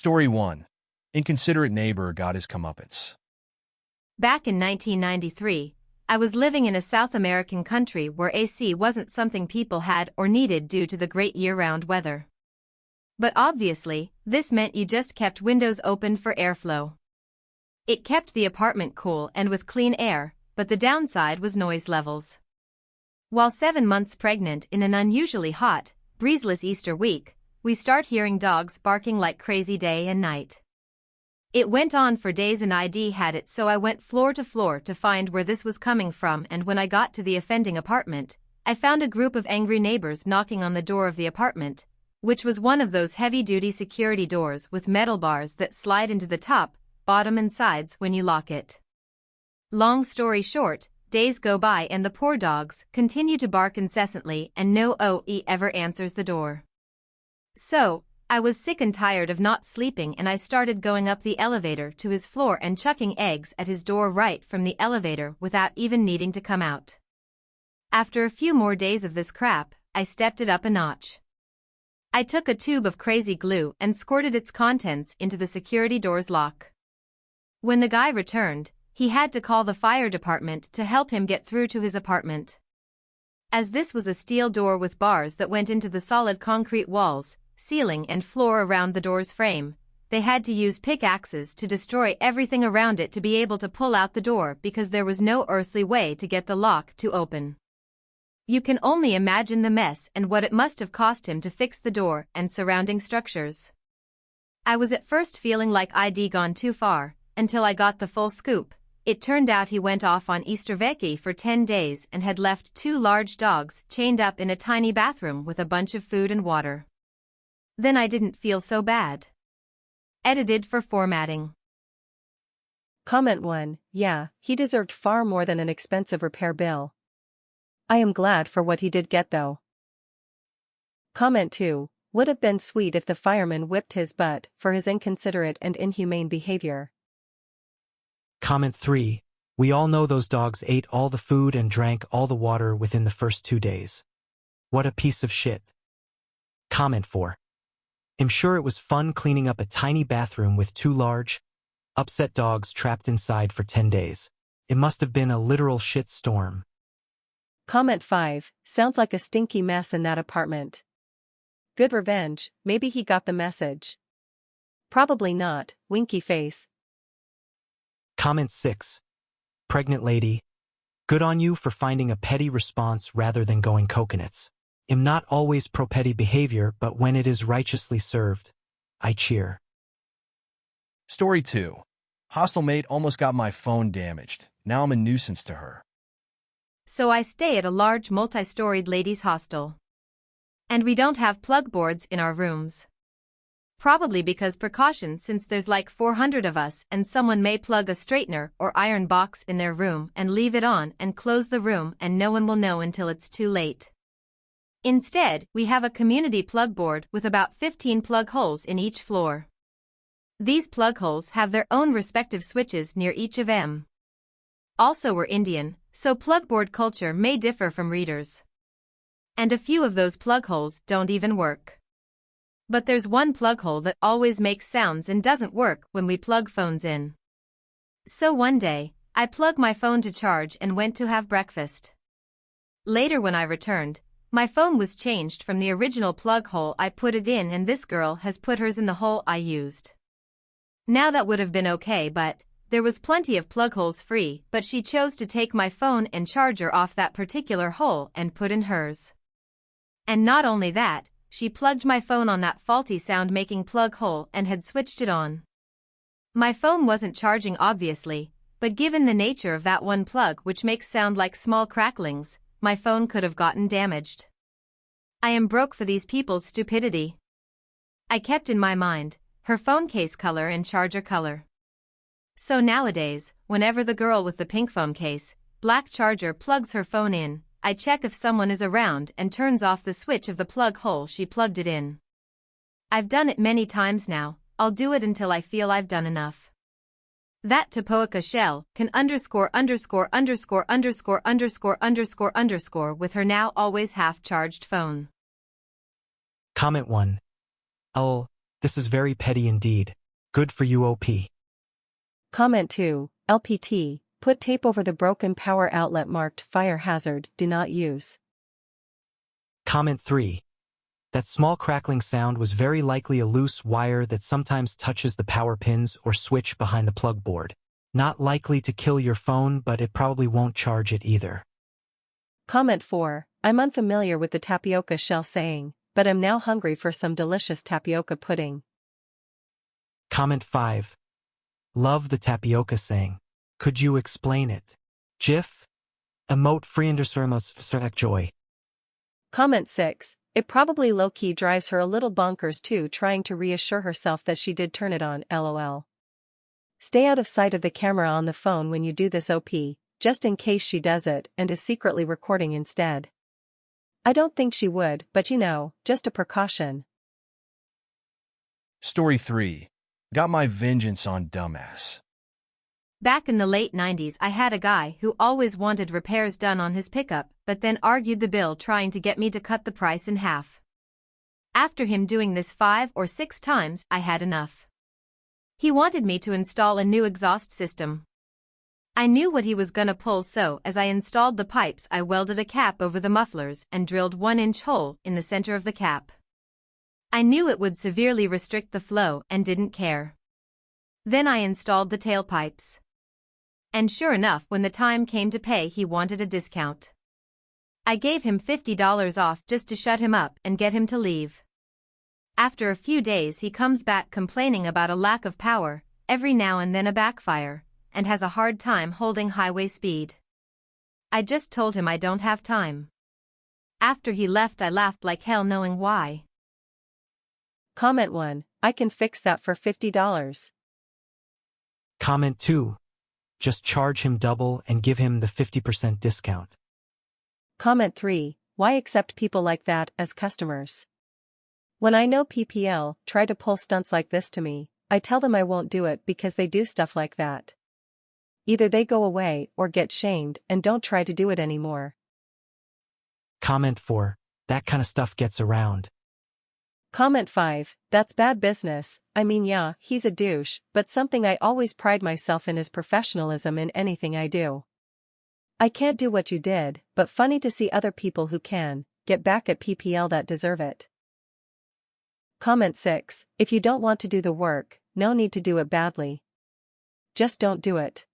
Story 1. Inconsiderate neighbor got his comeuppance. Back in 1993, I was living in a South American country where AC wasn't something people had or needed due to the great year-round weather. But obviously, this meant you just kept windows open for airflow. It kept the apartment cool and with clean air, but the downside was noise levels. While 7 months pregnant in an unusually hot, breezeless Easter week, we start hearing dogs barking like crazy day and night. It went on for days and ID had it, so I went floor to floor to find where this was coming from, and when I got to the offending apartment, I found a group of angry neighbors knocking on the door of the apartment, which was one of those heavy-duty security doors with metal bars that slide into the top, bottom and sides when you lock it. Long story short, days go by and the poor dogs continue to bark incessantly and no OE ever answers the door. So, I was sick and tired of not sleeping, and I started going up the elevator to his floor and chucking eggs at his door right from the elevator without even needing to come out. After a few more days of this crap, I stepped it up a notch. I took a tube of crazy glue and squirted its contents into the security door's lock. When the guy returned, he had to call the fire department to help him get through to his apartment. As this was a steel door with bars that went into the solid concrete walls, ceiling and floor around the door's frame, they had to use pickaxes to destroy everything around it to be able to pull out the door because there was no earthly way to get the lock to open. You can only imagine the mess and what it must have cost him to fix the door and surrounding structures. I was at first feeling like I'd gone too far, until I got the full scoop. It turned out he went off on Easter vacay for 10 days and had left 2 large dogs chained up in a tiny bathroom with a bunch of food and water. Then I didn't feel so bad. Edited for formatting. Comment 1. Yeah, he deserved far more than an expensive repair bill. I am glad for what he did get though. Comment 2. Would have been sweet if the fireman whipped his butt for his inconsiderate and inhumane behavior. Comment 3. We all know those dogs ate all the food and drank all the water within the first 2 days. What a piece of shit. Comment 4. I'm sure it was fun cleaning up a tiny bathroom with 2 large, upset dogs trapped inside for 10 days. It must have been a literal shit storm. Comment 5. Sounds like a stinky mess in that apartment. Good revenge, maybe he got the message. Probably not, winky face. Comment 6. Pregnant lady. Good on you for finding a petty response rather than going coconuts. I'm not always pro-petty behavior, but when it is righteously served, I cheer. Story 2. Hostel mate almost got my phone damaged. Now I'm a nuisance to her. So I stay at a large multi-storied ladies' hostel. And we don't have plug boards in our rooms. Probably because precaution, since there's like 400 of us and someone may plug a straightener or iron box in their room and leave it on and close the room and no one will know until it's too late. Instead, we have a community plug board with about 15 plug holes in each floor. These plug holes have their own respective switches near each of them. Also, we're Indian, so plug board culture may differ from readers. And a few of those plug holes don't even work. But there's one plug hole that always makes sounds and doesn't work when we plug phones in. So one day, I plugged my phone to charge and went to have breakfast. Later when I returned, my phone was changed from the original plug hole I put it in, and this girl has put hers in the hole I used. Now that would have been okay, but there was plenty of plug holes free, but she chose to take my phone and charger off that particular hole and put in hers. And not only that, she plugged my phone on that faulty sound-making plug hole and had switched it on. My phone wasn't charging obviously, but given the nature of that one plug which makes sound like small cracklings, my phone could have gotten damaged. I am broke for these people's stupidity. I kept in my mind her phone case color and charger color. So nowadays, whenever the girl with the pink phone case, black charger plugs her phone in, I check if someone is around and turns off the switch of the plug hole she plugged it in. I've done it many times now. I'll do it until I feel I've done enough. That Topoica shell can underscore with her now always half-charged phone. Comment 1. This is very petty indeed. Good for you, OP. Comment 2, LPT, put tape over the broken power outlet marked fire hazard, do not use. Comment 3. That small crackling sound was very likely a loose wire that sometimes touches the power pins or switch behind the plug board. Not likely to kill your phone, but it probably won't charge it either. Comment 4, I'm unfamiliar with the tapioca shell saying, but am now hungry for some delicious tapioca pudding. Comment 5. Love the tapioca saying. Could you explain it? GIF? Emote free _ joy. Comment 6, it probably low-key drives her a little bonkers too, trying to reassure herself that she did turn it on, lol. Stay out of sight of the camera on the phone when you do this, OP, just in case she does it and is secretly recording instead. I don't think she would, but you know, just a precaution. Story 3. Got my vengeance on dumbass. Back in the late 90s, I had a guy who always wanted repairs done on his pickup, but then argued the bill trying to get me to cut the price in half. After him doing this 5 or 6 times, I had enough. He wanted me to install a new exhaust system. I knew what he was gonna pull, so as I installed the pipes, I welded a cap over the mufflers and drilled 1-inch hole in the center of the cap. I knew it would severely restrict the flow and didn't care. Then I installed the tailpipes. And sure enough, when the time came to pay, he wanted a discount. I gave him $50 off just to shut him up and get him to leave. After a few days, he comes back complaining about a lack of power, every now and then a backfire, and has a hard time holding highway speed. I just told him I don't have time. After he left, I laughed like hell knowing why. Comment 1, I can fix that for $50. Comment 2. Just charge him double and give him the 50% discount. Comment 3, why accept people like that as customers? When I know PPL try to pull stunts like this to me, I tell them I won't do it because they do stuff like that. Either they go away or get shamed and don't try to do it anymore. Comment 4. That kind of stuff gets around. Comment 5, that's bad business. I mean, yeah, he's a douche, but something I always pride myself in is professionalism in anything I do. I can't do what you did, but funny to see other people who can get back at PPL that deserve it. Comment 6, if you don't want to do the work, no need to do it badly. Just don't do it.